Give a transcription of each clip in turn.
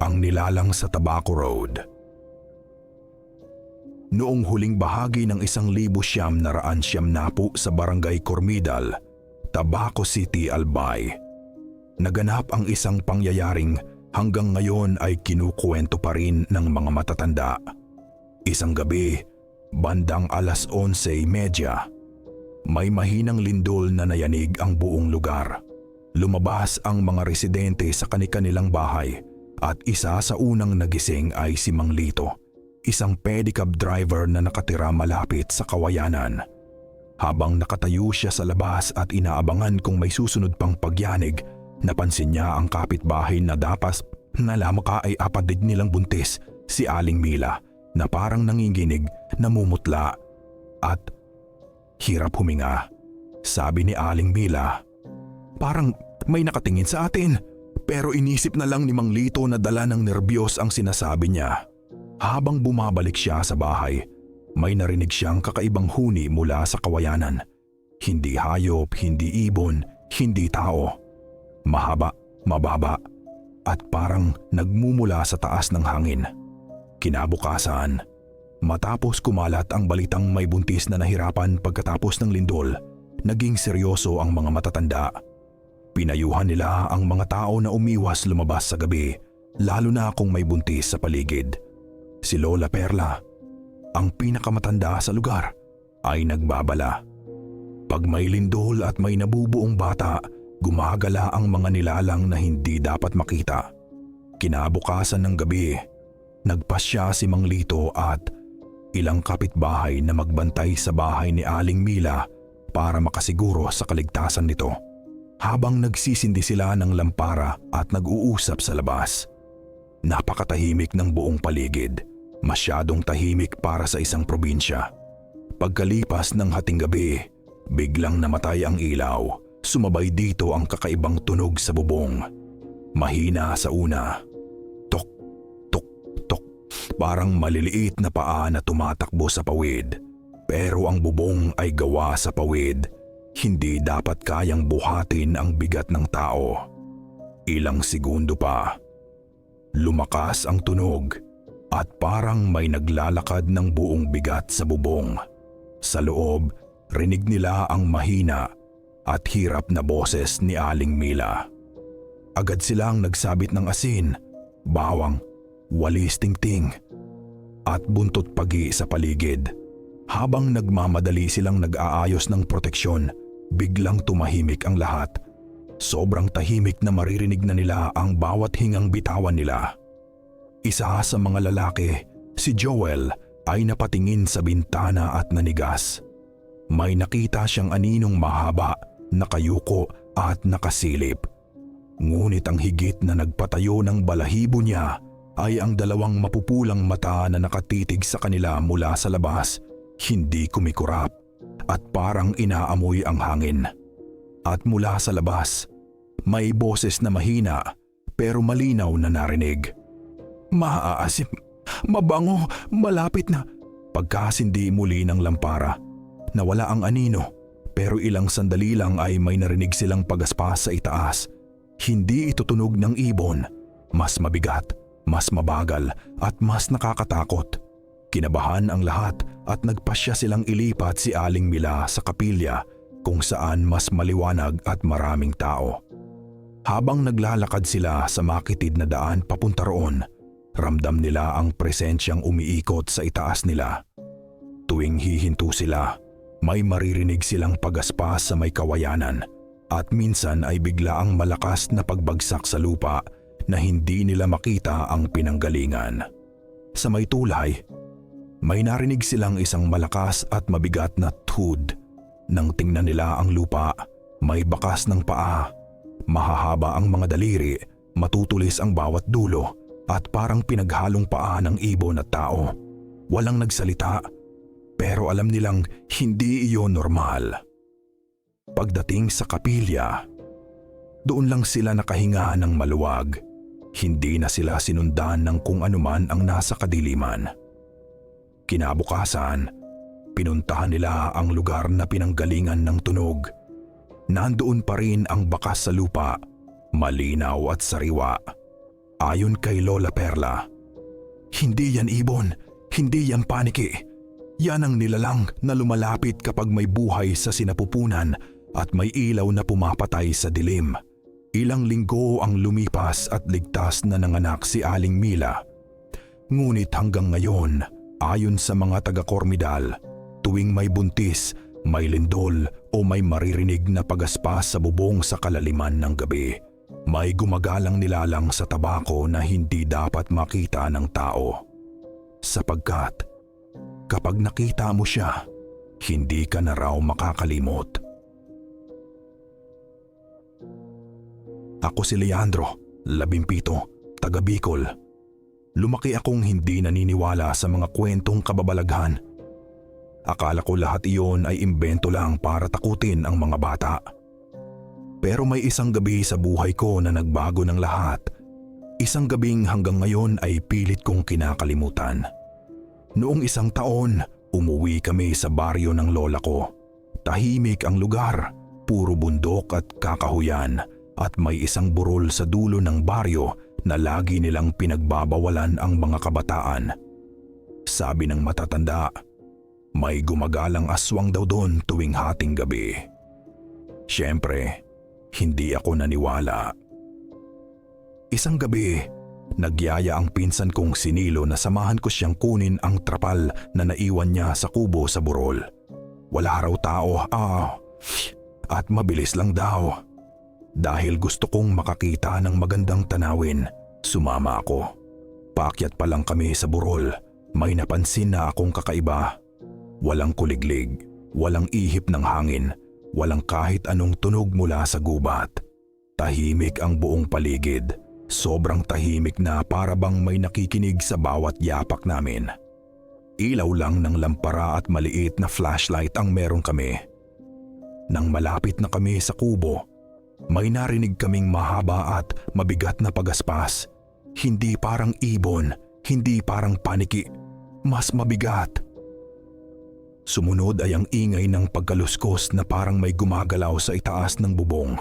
ang nilalang sa Tabaco Road. Noong huling bahagi ng 1990 sa Barangay Cormidal, Tabaco City, Albay, naganap ang isang pangyayaring hanggang ngayon ay kinukuwento pa rin ng mga matatanda. Isang gabi, bandang 11:30, may mahinang lindol na nayanig ang buong lugar. Lumabas ang mga residente sa kani-kanilang bahay at isa sa unang nagising ay si Mang Lito, isang pedicab driver na nakatira malapit sa kawayanan. Habang nakatayo siya sa labas at inaabangan kung may susunod pang pagyanig, napansin niya ang kapitbahay na dapat na lamang ay apatid nilang buntis, si Aling Mila, na parang nanginginig, namumutla at hirap huminga. Sabi ni Aling Mila, "Parang may nakatingin sa atin." Pero inisip na lang ni Mang Lito na dala ng nerbiyos ang sinasabi niya. Habang bumabalik siya sa bahay, may narinig siyang kakaibang huni mula sa kawayanan. Hindi hayop, hindi ibon, hindi tao. Mahaba, mababa, at parang nagmumula sa taas ng hangin. Kinabukasan, matapos kumalat ang balitang may buntis na nahirapan pagkatapos ng lindol, naging seryoso ang mga matatanda. Pinayuhan nila ang mga tao na umiwas lumabas sa gabi, lalo na kung may buntis sa paligid. Si Lola Perla, ang pinakamatanda sa lugar, ay nagbabala. Pag may lindol at may nabubuong bata, gumagala ang mga nilalang na hindi dapat makita. Kinabukasan ng gabi, nagpasya si Mang Lito at ilang kapitbahay na magbantay sa bahay ni Aling Mila para makasiguro sa kaligtasan nito. Habang nagsisindi sila ng lampara at nag-uusap sa labas. Napakatahimik ng buong paligid, masyadong tahimik para sa isang probinsya. Pagkalipas ng hating gabi, biglang namatay ang ilaw. Sumabay dito ang kakaibang tunog sa bubong. Mahina sa una. Tok, tok, tok. Parang maliliit na paa na tumatakbo sa pawid. Pero ang bubong ay gawa sa pawid. Hindi dapat kayang buhatin ang bigat ng tao. Ilang segundo pa. Lumakas ang tunog at parang may naglalakad ng buong bigat sa bubong. Sa loob, rinig nila ang mahina at hirap na boses ni Aling Mila. Agad silang nagsabit ng asin, bawang, walis tingting at buntot pagi sa paligid. Habang nagmamadali silang nag-aayos ng proteksyon, biglang tumahimik ang lahat. Sobrang tahimik na maririnig na nila ang bawat hingang bitawan nila. Isa sa mga lalaki, si Joel, ay napatingin sa bintana at nanigas. May nakita siyang aninong mahaba, nakayuko at nakasilip. Ngunit ang higit na nagpatayo ng balahibo niya ay ang dalawang mapupulang mata na nakatitig sa kanila mula sa labas, hindi kumikurap at parang inaamoy ang hangin. At mula sa labas, may boses na mahina pero malinaw na narinig. "Maaasim, mabango, malapit na." Pagkasindi muli ng lampara, nawala ang anino pero ilang sandali lang ay may narinig silang pagaspas sa itaas. Hindi ito tunog ng ibon, mas mabigat, mas mabagal at mas nakakatakot. Kinabahan ang lahat at nagpasya silang ilipat si Aling Mila sa kapilya kung saan mas maliwanag at maraming tao. Habang naglalakad sila sa makitid na daan papunta roon, ramdam nila ang presensyang umiikot sa itaas nila. Tuwing hihinto sila, may maririnig silang pagaspas sa may kawayanan at minsan ay biglaang malakas na pagbagsak sa lupa na hindi nila makita ang pinanggalingan. Sa may tulay, may narinig silang isang malakas at mabigat na thud. Nang tingnan nila ang lupa, may bakas ng paa. Mahahaba ang mga daliri, matutulis ang bawat dulo at parang pinaghalong paa ng ibon at tao. Walang nagsalita, pero alam nilang hindi iyon normal. Pagdating sa kapilya, doon lang sila nakahinga ng maluwag. Hindi na sila sinundan ng kung anuman ang nasa kadiliman. Kinabukasan, pinuntahan nila ang lugar na pinanggalingan ng tunog. Nandoon pa rin ang bakas sa lupa, malinaw at sariwa. Ayon kay Lola Perla, hindi yan ibon, hindi yan paniki. Yan ang nilalang na lumalapit kapag may buhay sa sinapupunan at may ilaw na pumapatay sa dilim. Ilang linggo ang lumipas at ligtas na nanganak si Aling Mila. Ngunit hanggang ngayon, ayon sa mga taga-Kormidal, tuwing may buntis, may lindol o may maririnig na pagaspas sa bubong sa kalaliman ng gabi, may gumagalang nilalang sa tabako na hindi dapat makita ng tao. Sapagkat kapag nakita mo siya, hindi ka na raw makakalimot. Ako si Leandro, 17, taga Bicol. Lumaki akong hindi naniniwala sa mga kwentong kababalaghan. Akala ko lahat iyon ay imbento lang para takutin ang mga bata. Pero may isang gabi sa buhay ko na nagbago ng lahat. Isang gabing hanggang ngayon ay pilit kong kinakalimutan. Noong isang taon, umuwi kami sa baryo ng lola ko. Tahimik ang lugar, puro bundok at kakahuyan, at may isang burol sa dulo ng baryo na lagi nilang pinagbabawalan ang mga kabataan. Sabi ng matatanda, may gumagalang aswang daw doon tuwing hating gabi. Siyempre, hindi ako naniwala. Isang gabi, nagyaya ang pinsan kong si Nilo na samahan ko siyang kunin ang trapal na naiwan niya sa kubo sa burol. Wala raw tao, at mabilis lang daw. Dahil gusto kong makakita ng magandang tanawin, sumama ako. Paakyat pa lang kami sa burol, may napansin na akong kakaiba. Walang kuliglig, walang ihip ng hangin, walang kahit anong tunog mula sa gubat. Tahimik ang buong paligid, sobrang tahimik na para bang may nakikinig sa bawat yapak namin. Ilaw lang ng lampara at maliit na flashlight ang meron kami. Nang malapit na kami sa kubo, may narinig kaming mahaba at mabigat na pagaspas. Hindi parang ibon, hindi parang paniki, mas mabigat. Sumunod ay ang ingay ng pagkaluskos na parang may gumagalaw sa itaas ng bubong.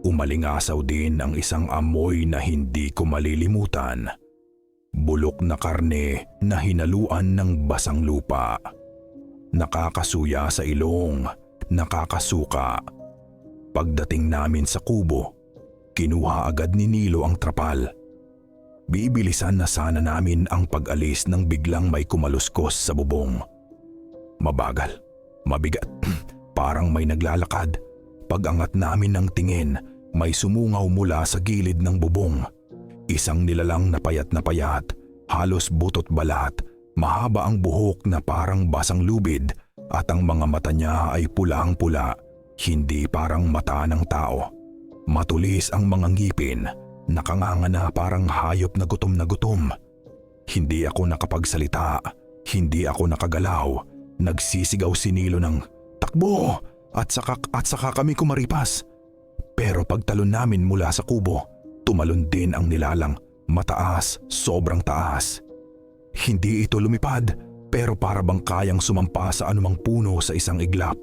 Umalingasaw din ang isang amoy na hindi ko malilimutan. Bulok na karne na hinaluan ng basang lupa. Nakakasuya sa ilong, nakakasuka. Pagdating namin sa kubo, kinuha agad ni Nilo ang trapal. Bibilisan na sana namin ang pag-alis nang biglang may kumaluskos sa bubong. Mabagal, mabigat, parang may naglalakad. Pag-angat namin ng tingin, may sumungaw mula sa gilid ng bubong. Isang nilalang na payat, halos butot balat, mahaba ang buhok na parang basang lubid at ang mga mata niya ay pulang-pula, hindi parang mata ng tao. Matulis ang mga ngipin, nakanganga na parang hayop na gutom. Hindi ako nakapagsalita, hindi ako nakagalaw. Nagsisigaw si Nilo ng takbo at saka kami kumaripas. Pero pagtalon namin mula sa kubo, tumalon din ang nilalang, mataas, sobrang taas. Hindi ito lumipad, pero para bang kayang sumampa sa anumang puno sa isang iglap.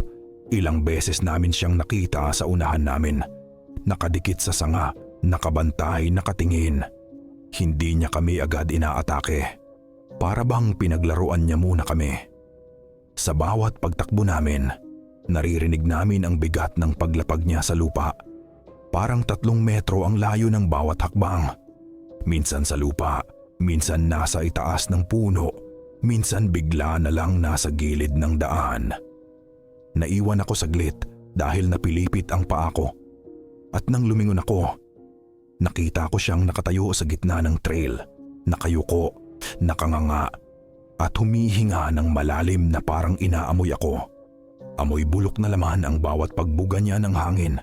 Ilang beses namin siyang nakita sa unahan namin. Nakadikit sa sanga, nakabantay, nakatingin. Hindi niya kami agad inaatake. Para bang pinaglaruan niya muna kami. Sa bawat pagtakbo namin, naririnig namin ang bigat ng paglapag niya sa lupa. Parang 3 metro ang layo ng bawat hakbang. Minsan sa lupa, minsan nasa itaas ng puno, minsan bigla na lang nasa gilid ng daan. Naiwan ako saglit dahil napilipit ang paa ko. At nang lumingon ako, nakita ko siyang nakatayo sa gitna ng trail, nakayuko, nakanganga, at humihinga ng malalim na parang inaamoy ako. Amoy bulok na laman ang bawat pagbuga niya ng hangin.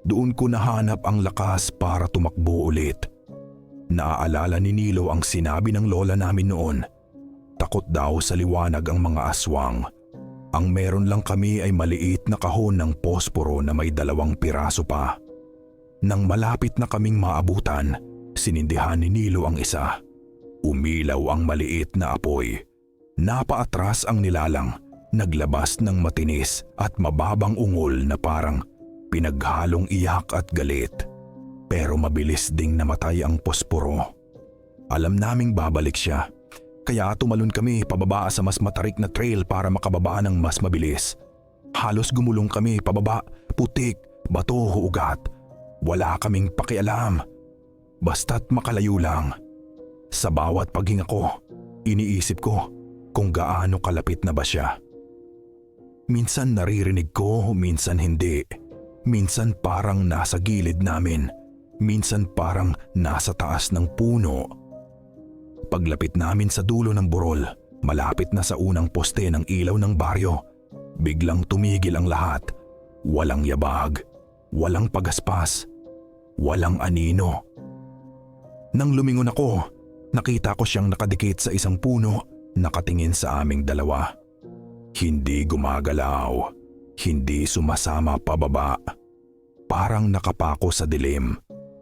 Doon ko nahanap ang lakas para tumakbo ulit. Naaalala ni Nilo ang sinabi ng lola namin noon. Takot daw sa liwanag ang mga aswang. Ang meron lang kami ay maliit na kahon ng posporo na may 2 piraso pa. Nang malapit na kaming maabutan, sinindihan ni Nilo ang isa. Umilaw ang maliit na apoy. Napaatras ang nilalang, naglabas ng matinis at mababang ungol na parang pinaghalong iyak at galit. Pero mabilis ding namatay ang posporo. Alam naming babalik siya, kaya tumalon kami pababa sa mas matarik na trail para makababa ng mas mabilis. Halos gumulong kami pababa, putik, bato, ugat. Wala kaming pakialam. Basta't makalayo lang. Sa bawat paghinga ko, iniisip ko kung gaano kalapit na ba siya. Minsan naririnig ko, minsan hindi. Minsan parang nasa gilid namin. Minsan parang nasa taas ng puno. Paglapit namin sa dulo ng burol, malapit na sa unang poste ng ilaw ng baryo, biglang tumigil ang lahat. Walang yabag, walang pagaspas, walang anino. Nang lumingon ako, nakita ko siyang nakadikit sa isang puno, nakatingin sa aming dalawa. Hindi gumagalaw, hindi sumasama pababa. Parang nakapako sa dilim.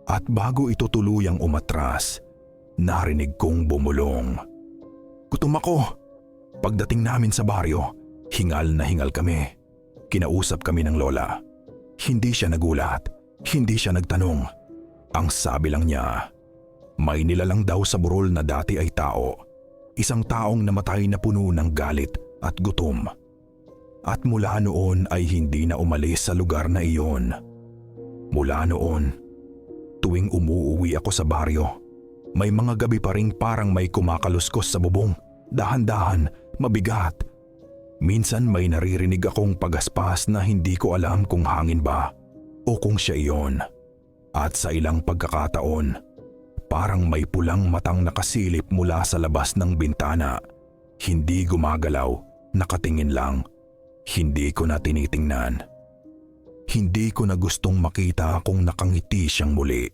At bago ito tuluyang umatras, narinig kong bumulong. Gutom ako. Pagdating namin sa baryo, hingal na hingal kami. Kinausap kami ng lola. Hindi siya nagulat, hindi siya nagtanong. Ang sabi lang niya, may nilalang daw sa burol na dati ay tao. Isang taong namatay na puno ng galit at gutom. At mula noon ay hindi na umalis sa lugar na iyon. Mula noon, tuwing umuuwi ako sa baryo, may mga gabi pa ring parang may kumakaluskos sa bubong, dahan-dahan, mabigat. Minsan may naririnig akong pagaspas na hindi ko alam kung hangin ba o kung siya iyon. At sa ilang pagkakataon, parang may pulang matang nakasilip mula sa labas ng bintana. Hindi gumagalaw, nakatingin lang. Hindi ko na tinitingnan. Hindi ko na gustong makita kung nakangiti siyang muli.